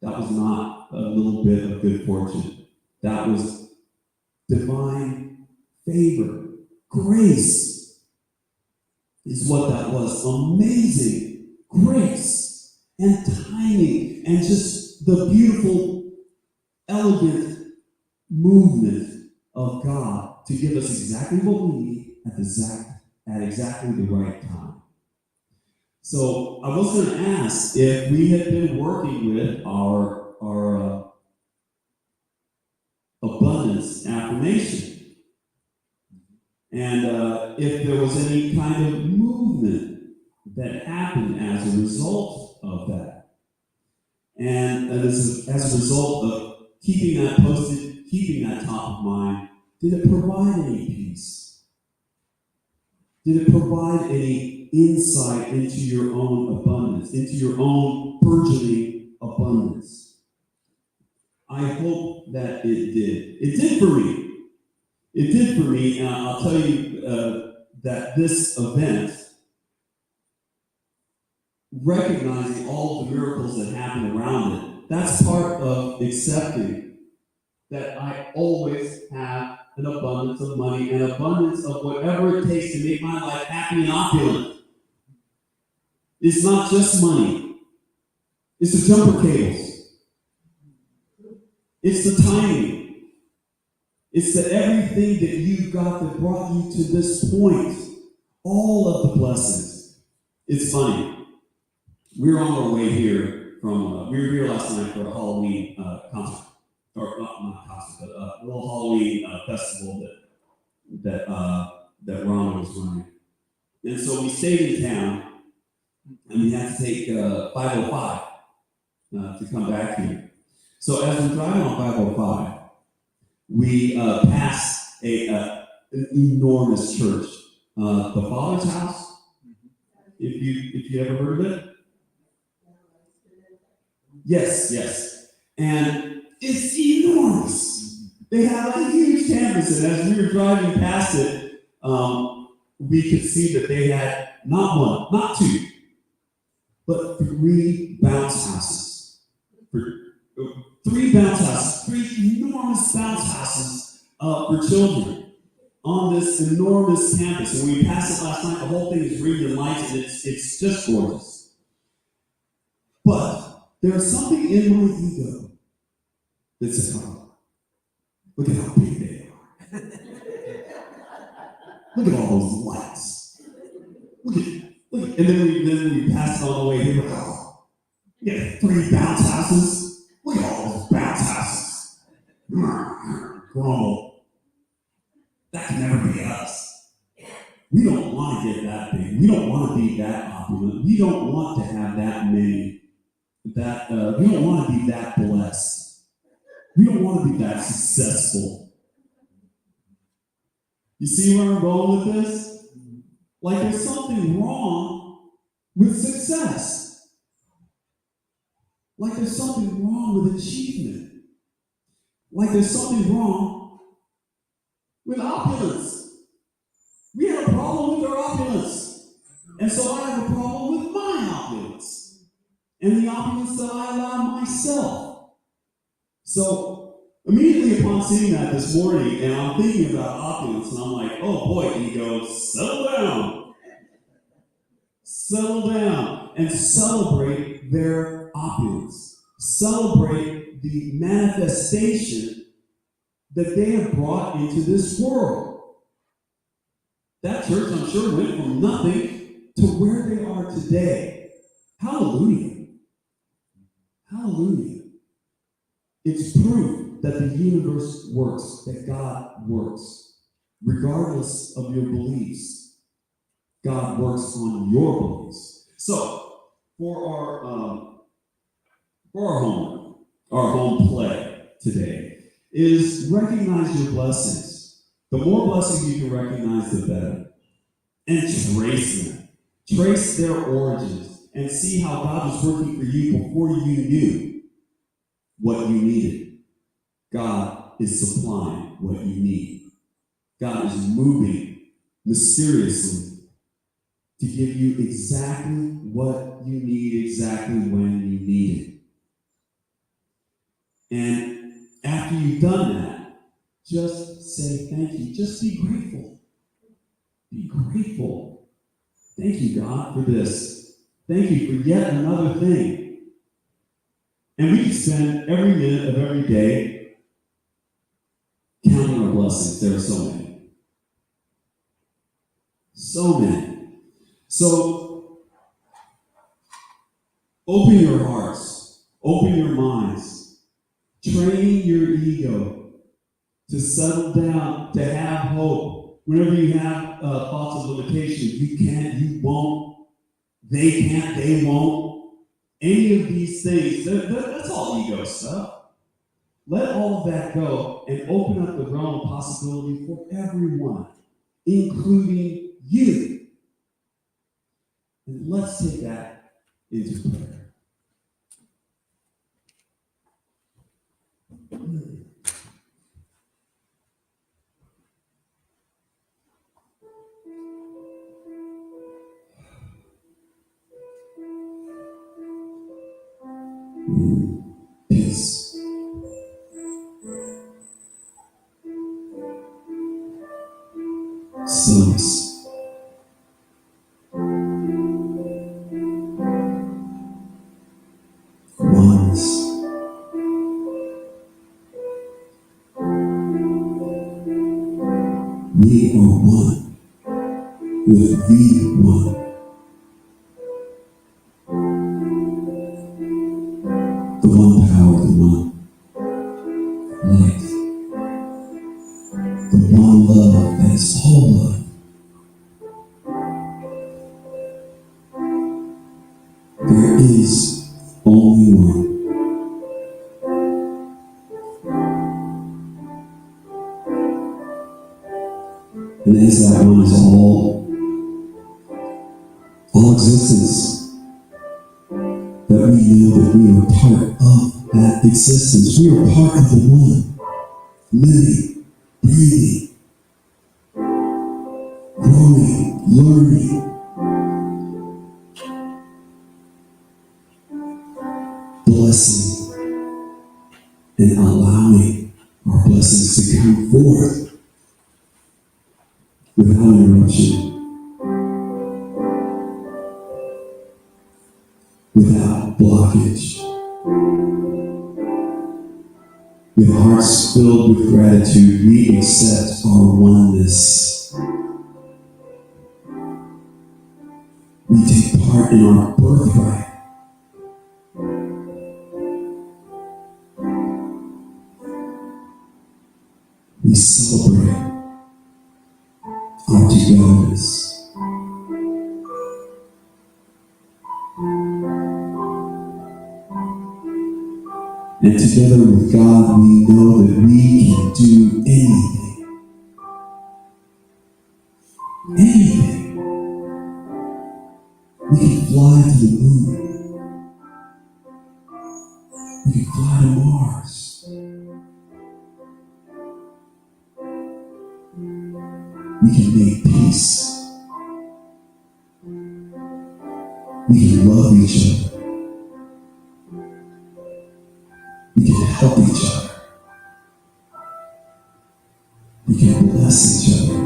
that was not a little bit of good fortune. That was divine favor. Grace is what that was. Amazing grace and timing and just the beautiful elegant movement of God to give us exactly what we need at exactly the right time. So I was going to ask if we had been working with our abundance affirmation, and if there was any kind of movement that happened as a result of that, and as a result of keeping that posted, keeping that top of mind, did it provide any peace? Did it provide any insight into your own abundance, into your own burgeoning abundance? I hope that it did. It did for me. It did for me, and I'll tell you that this event, recognizing all the miracles that happen around it, that's part of accepting that I always have an abundance of money, an abundance of whatever it takes to make my life happy and opulent. It's not just money. It's the jumper cables. It's the timing. It's the everything that you've got that brought you to this point. All of the blessings. It's funny. We were on our way here from, we were here last night for a Halloween concert. Or not concert, but a little Halloween festival that Ron was running. And so we stayed in town, and we had to take 505 to come back here. So as we're driving on 505, we passed an enormous church, the Father's House. If you ever heard of it, yes, and it's enormous. They have a huge campus, and as we were driving past it, we could see that they had not one, not two, but 3 bounce houses. 3 bounce houses, 3 enormous bounce houses for children on this enormous campus. And we passed it last night. The whole thing is ringing lights, and it's just gorgeous. But there's something in my ego that says, "Oh, look at how big they are. Look at all those lights. Look." And then we passed it on the way here. Oh, yeah, 3 bounce houses. Look at all those bounce houses. Grumble. That can never be us. We don't want to get that big. We don't want to be that opulent. We don't want to have that many. We don't want to be that blessed. We don't want to be that successful. You see where I'm going with this? Like there's something wrong with success. Like there's something wrong with achievement. Like there's something wrong with opulence. We have a problem with our opulence. And so I have a problem with my opulence. And the opulence that I allow myself. So immediately upon seeing that this morning, and I'm thinking about opulence, and I'm like, oh boy, ego, settle down. Settle down and celebrate their opulence. Celebrate the manifestation that they have brought into this world. That church, I'm sure, went from nothing to where they are today. Hallelujah. Hallelujah. It's proof that the universe works, that God works. Regardless of your beliefs, God works on your beliefs. So, for our home play today is recognize your blessings. The more blessings you can recognize, the better. And trace them. Trace their origins and see how God was working for you before you knew what you needed. God is supplying what you need. God is moving mysteriously to give you exactly what you need, exactly when you need it. And after you've done that, just say thank you. Just be grateful. Be grateful. Thank you, God, for this. Thank you for yet another thing. And we can spend every minute of every day counting our blessings. There are so many. So many. So, open your hearts, open your minds, train your ego to settle down, to have hope. Whenever you have thoughts of limitation, you can't, you won't, they can't, they won't. Any of these things, that's all ego stuff. Let all of that go and open up the realm of possibility for everyone, including you. And let's take that into prayer. Peace. Stillness. Oneness. We are one with the one. The one power, the one light, the one love that is all love. There is only one. And as that one is all existence, that we know that we are part of that existence. We are part of the one, living, breathing, growing, learning, blessing, and allowing our blessings to come forth without interruption, without blockage. With hearts filled with gratitude, we accept our oneness. We take part in our birthright. We celebrate our togetherness. And together with God, we know that we can do anything. Anything. We can fly to the moon. We can fly to Mars. We can make peace. We can love each other. We can help each other. We can bless each other.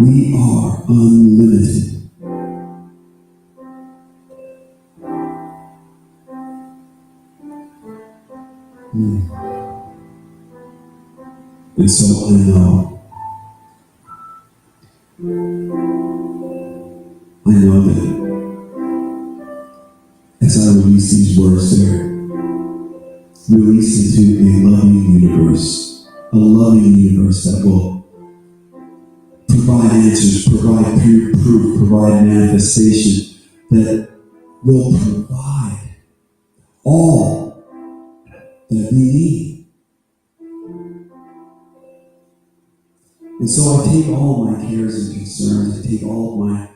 We are unlimited. And so I know that as I release these words, they're released into a loving universe that will provide answers, provide proof, provide manifestation, that will provide all that we need. And so I take all my cares and concerns, I take all of my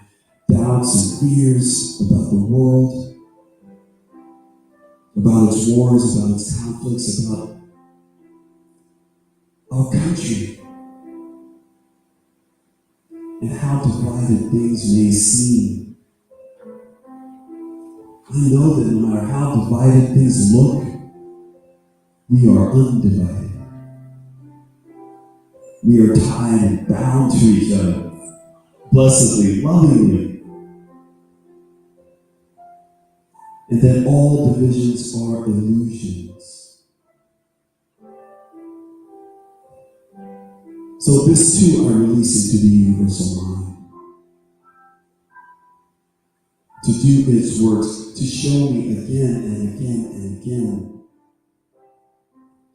doubts and fears about the world, about its wars, about its conflicts, about our country, and how divided things may seem. I know that no matter how divided things look, we are undivided. We are tied and bound to each other, blessedly, lovingly. And that all divisions are illusions. So this too I release into the universal mind to do its works, to show me again and again and again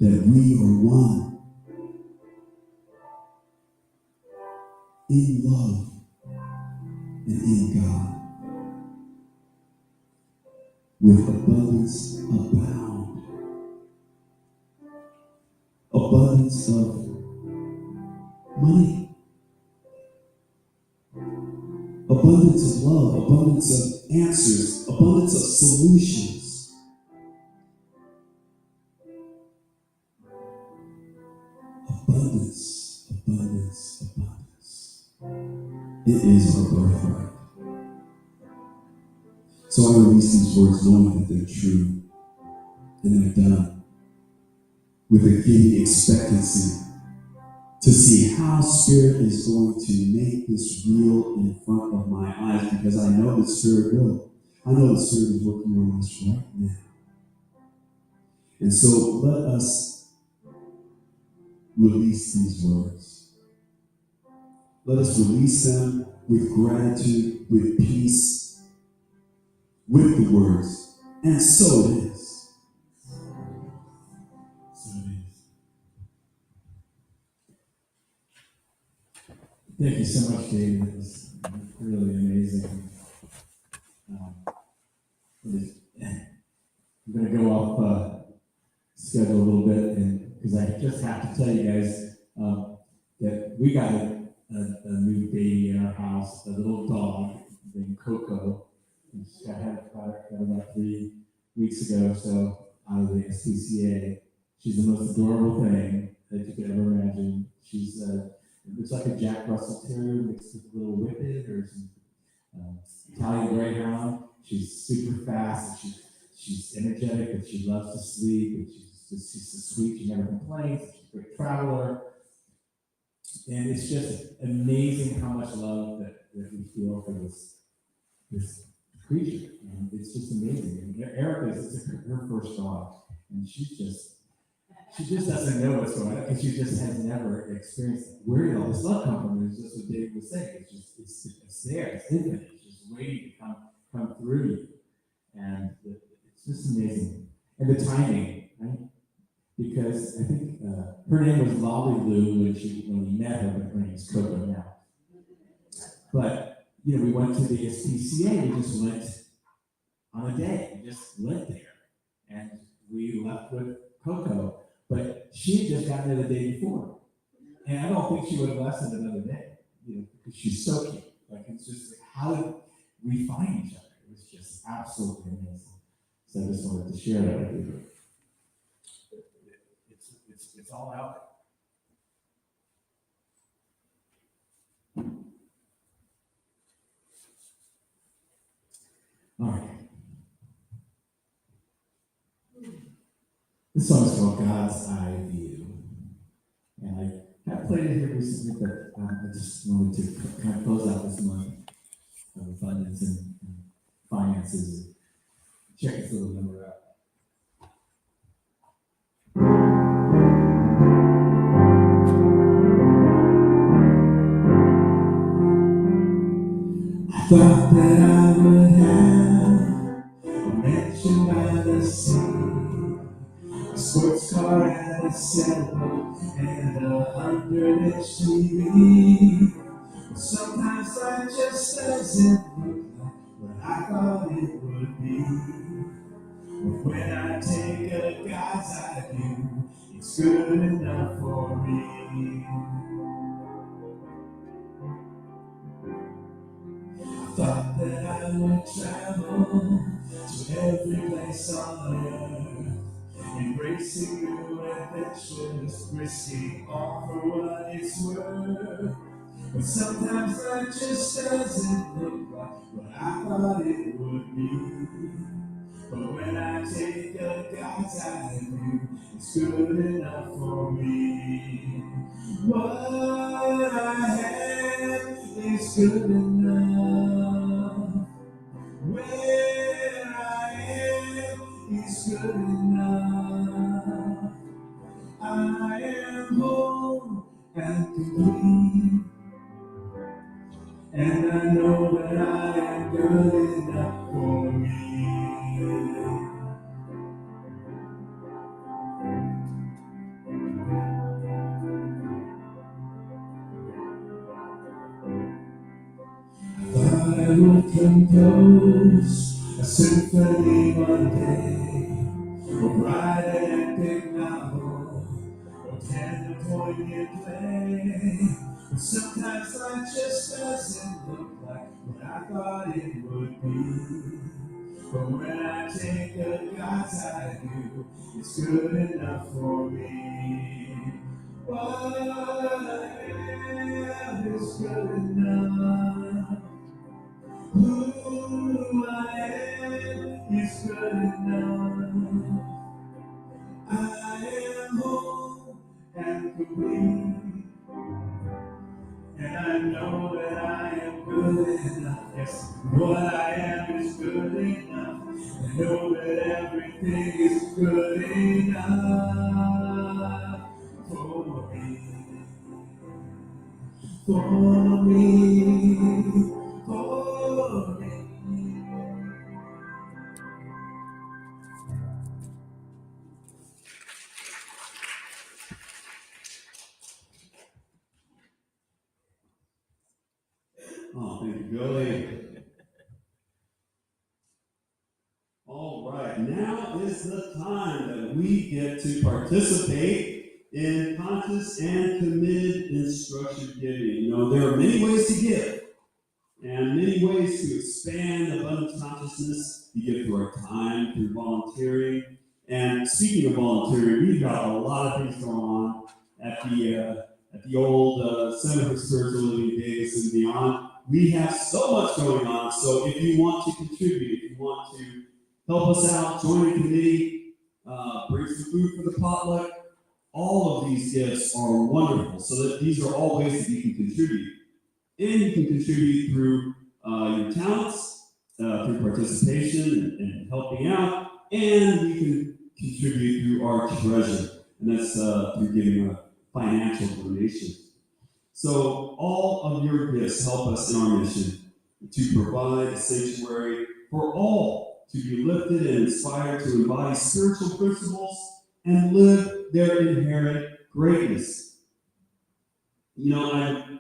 that we are one in love and in God, with abundance abound, abundance of money, abundance of love, abundance of answers, abundance of solutions. Abundance, abundance, abundance. It is our birthright. So I release these words knowing that they're true and they're done with a giddy expectancy to see how Spirit is going to make this real in front of my eyes, because I know the Spirit will. I know the Spirit is working on this right now. And so let us release these words. Let us release them with gratitude, with peace, with the words. And so it is. So it is. Thank you so much, David. It was really amazing. I'm going to go off schedule a little bit, and because I just have to tell you guys that we got a new baby in our house, a little dog named Coco. I had about 3 weeks ago, so out of the SPCA. She's the most adorable thing that you could ever imagine. She's it looks like a Jack Russell Terrier mixed with a little Whippet or some Italian Greyhound. She's super fast. She's energetic, and she loves to sleep. And she's so sweet. She never complains. She's a great traveler. And it's just amazing how much love that we feel for this creature. And it's just amazing. And Erica is her first dog, and she just doesn't know what's going on because she just has never experienced it. Where did all this love come from? It's just what David was saying. It's there. It's infinite. It's just waiting to come through you, and it's just amazing. And the timing, right? Because I think her name was Lolly Lou when we met her, but her name is Coco now. But we went to the SPCA. We just went on a day. We just went there, and we left with Coco. But she had just gotten there the day before, and I don't think she would have lasted another day, because she's so cute. Like, it's just like, how did we find each other? It was just absolutely amazing. So I just wanted to share that with you. It's all out there. All right. This song is called God's Eye View. And I have played it here recently, but I just wanted to kind of close out this month of abundance and finances. Check this little number out. I thought that I would have a mansion by the sea, a sports car and a sailboat, and 100-inch TV. But sometimes life just doesn't look like what I thought it would be. But when I take a God's eye view, it's good enough for me. I thought that I would travel to every place on earth, embracing new adventures, risking all for what it's worth. But sometimes life just doesn't look like what I thought it would be. But when I take a God's eye view, it's good enough for me. What I have is good enough. Where I am is good enough. I am home and complete. And I know that I am good enough for me. Thought I would compose a symphony one day, or write an epic novel, or pen a poignant play. But sometimes life just doesn't look like what I thought it would be. But when I take the God's eye view, it's good enough for me. What I am is good enough. Who I am is good enough. I am whole and complete, and I know that I am good enough. Yes, what I am is good enough. I know that everything is good enough for me, for me, for me. Oh, thank you, Billy. All right, now is the time that we get to participate in conscious and committed instruction giving. You know, there are many ways to give and many ways to expand abundance consciousness. You give through our time, through volunteering. And speaking of volunteering, we've got a lot of things going on at the old Center for Spiritual Living Davis and beyond. We have so much going on, so if you want to contribute, if you want to help us out, join a committee, bring some food for the potluck, all of these gifts are wonderful, so that these are all ways that you can contribute. And you can contribute through your talents, through participation and helping out, and you can contribute through our treasure, and that's through giving a financial donation. So all of your gifts help us in our mission to provide a sanctuary for all to be lifted and inspired to embody spiritual principles and live their inherent greatness. You know,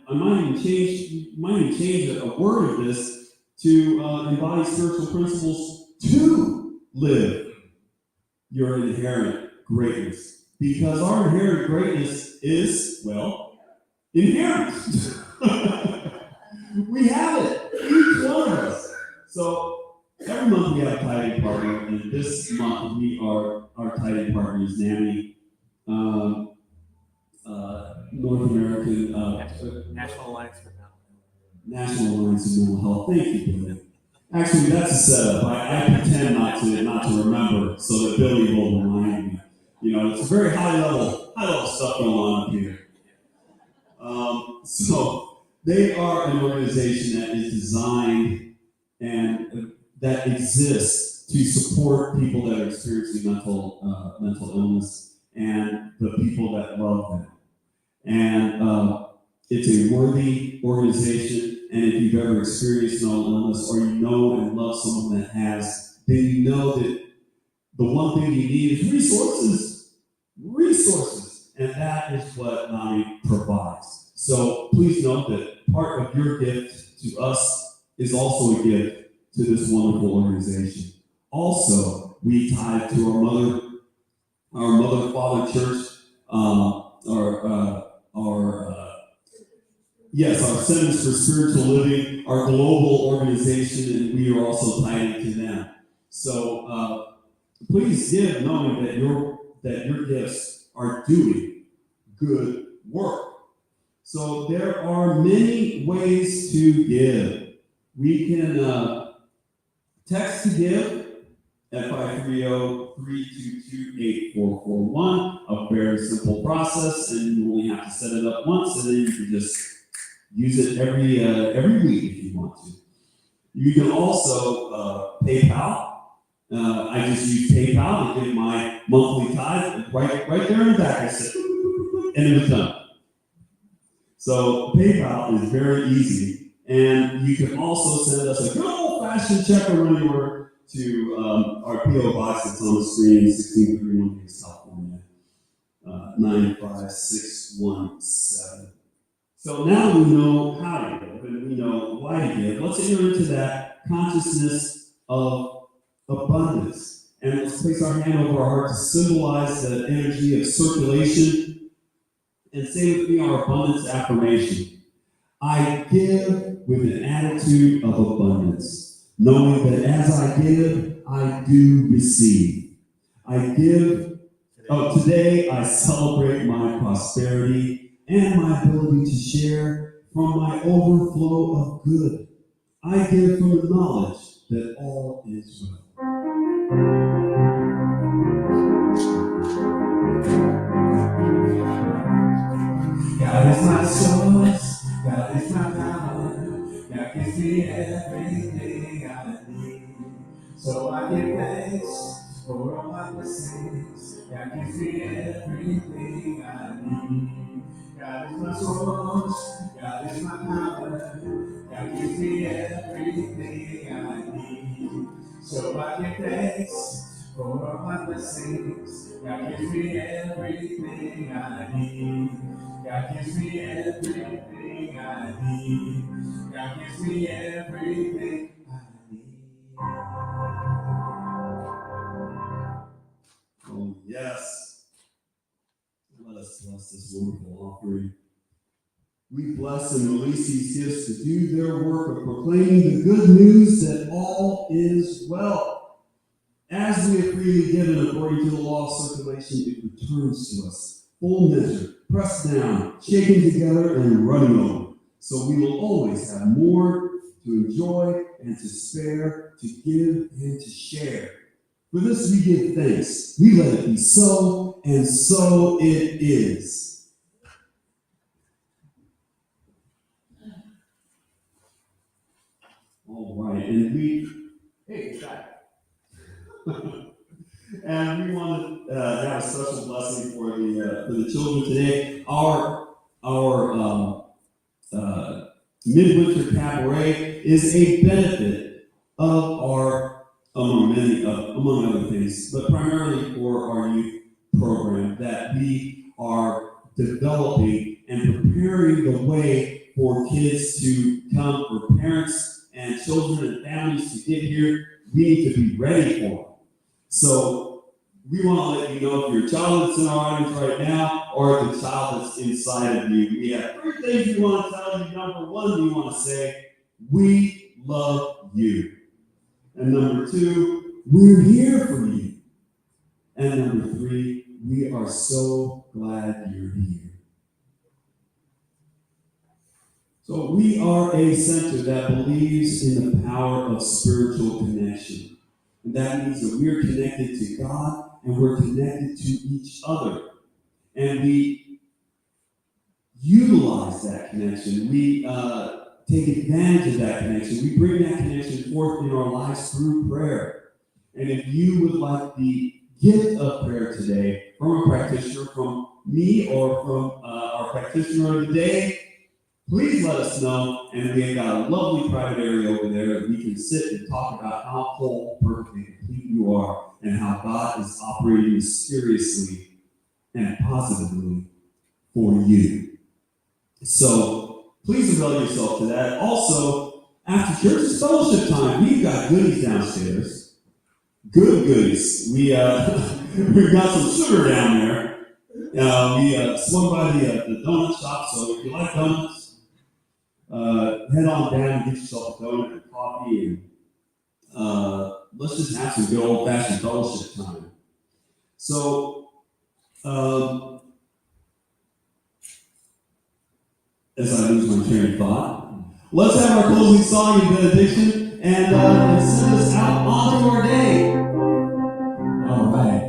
I might even change a word of this to embody spiritual principles to live your inherent greatness. Because our inherent greatness is, well, inherent. We have it, each one of us. So every month we have a tithing partner, and this month our tithing partner is NAMI, North American National Alliance for Mental Health. National Alliance of Mental Health. Thank you, Billy. Actually, that's a setup. I pretend not to remember, so that Billy will remind me. You know, it's very high level stuff going on up here. So they are an organization that is designed and that exists to support people that are experiencing mental illness and the people that love them. And it's a worthy organization. And if you've ever experienced mental illness, or you know and love someone that has, then you know that the one thing you need is resources, and that is what NAMI provides. So please note that part of your gift to us is also a gift to this wonderful organization. Also, we tithe to our mother father church, our Centers for Spiritual Living, our global organization, and we are also tithing to them. So please give, knowing that your gifts are doing good work. So there are many ways to give. We can text to give at 530-322-8441, a very simple process, and you only have to set it up once, and then you can just use it every week if you want to. You can also PayPal. I just use PayPal to give my monthly tithe right there in the back. I said, and it was done. So PayPal is very easy, and you can also send us a good old-fashioned check or money order to our PO box that's on the screen, 1631 East California, 95617. So now we know how to give, and we know why to give. Let's enter into that consciousness of abundance, and let's place our hand over our heart to symbolize the energy of circulation. And say with me our abundance affirmation. I give with an attitude of abundance, knowing that as I give, I do receive. Today I celebrate my prosperity and my ability to share from my overflow of good. I give from the knowledge that all is well. God is my source, God is my power, God gives me everything I need. So I give thanks for all my blessings, God gives me everything I need. God is my source, God is my power, God gives me everything I need. So I give thanks for all my blessings, God gives me everything I need. God gives me everything I need. God gives me everything I need. Oh, yes. Let us bless this wonderful offering. We bless and release these gifts to do their work of proclaiming the good news that all is well. As we have freely given according to the law of circulation, it returns to us, full measure, pressed down, shaken together, and running over. So we will always have more to enjoy and to spare, to give and to share. For this we give thanks. We let it be so, and so it is. All right, and hey, guy. And we want to have a special blessing for the children today. Our Midwinter Cabaret is a benefit of our, among other things, but primarily for our youth program that we are developing and preparing the way for kids to come, for parents and children and families to get here. We need to be ready for them. So we want to let you know if your child that's in our audience right now or the child that's inside of you. We have 3 things we want to tell you. Number 1, we want to say, we love you. And number 2, we're here for you. And number 3, we are so glad you're here. So we are a center that believes in the power of spiritual connection. And that means that we're connected to God and we're connected to each other. And we utilize that connection. We take advantage of that connection. We bring that connection forth in our lives through prayer. And if you would like the gift of prayer today from a practitioner, from me or from our practitioner of the day, please let us know, and we've got a lovely private area over there that we can sit and talk about how whole, perfect, and complete you are, and how God is operating mysteriously and positively for you. So please avail yourself to that. Also, after church is fellowship time. We've got goodies downstairs. Good goodies. We've got some sugar down there. We swung by the donut shop, so if you like donuts, head on down and get yourself a donut and coffee, and let's just have some good old-fashioned fellowship time. So, as I lose my train of thought, let's have our closing song and benediction, and send us out onto our day. All right.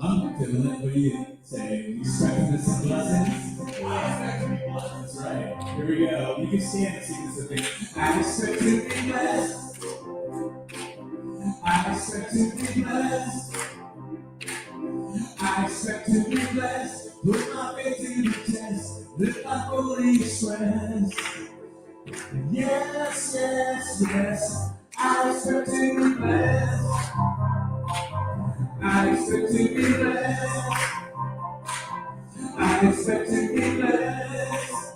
I'm feeling it. What do you say? You expecting this some blessings? I expect to be blessed. That's right. Here we go. You can stand and sing this with me. I expect to be blessed. I expect to be blessed. I expect to be blessed. Put my faith in the test. live life fully expressed. Yes, yes, yes, I expect to be blessed. I expect to be blessed. I expect to be blessed.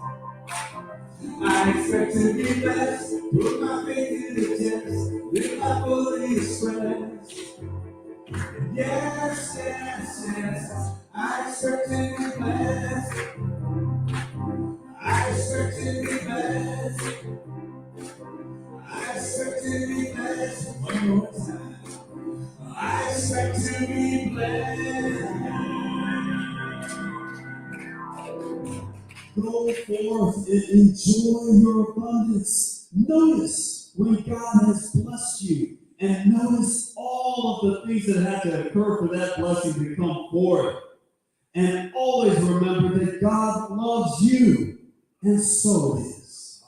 I expect to be blessed. Put my faith in the test. Live life fully expressed. Yes, yes, yes, I expect to be blessed. I expect to be blessed. I expect to be blessed. One more time. I expect to be blessed. Go forth and enjoy your abundance. Notice when God has blessed you, and notice all of the things that have to occur for that blessing to come forth. And always remember that God loves you, and so it is.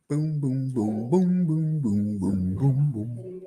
Boom, boom, boom, boom, boom, boom, boom, boom, boom.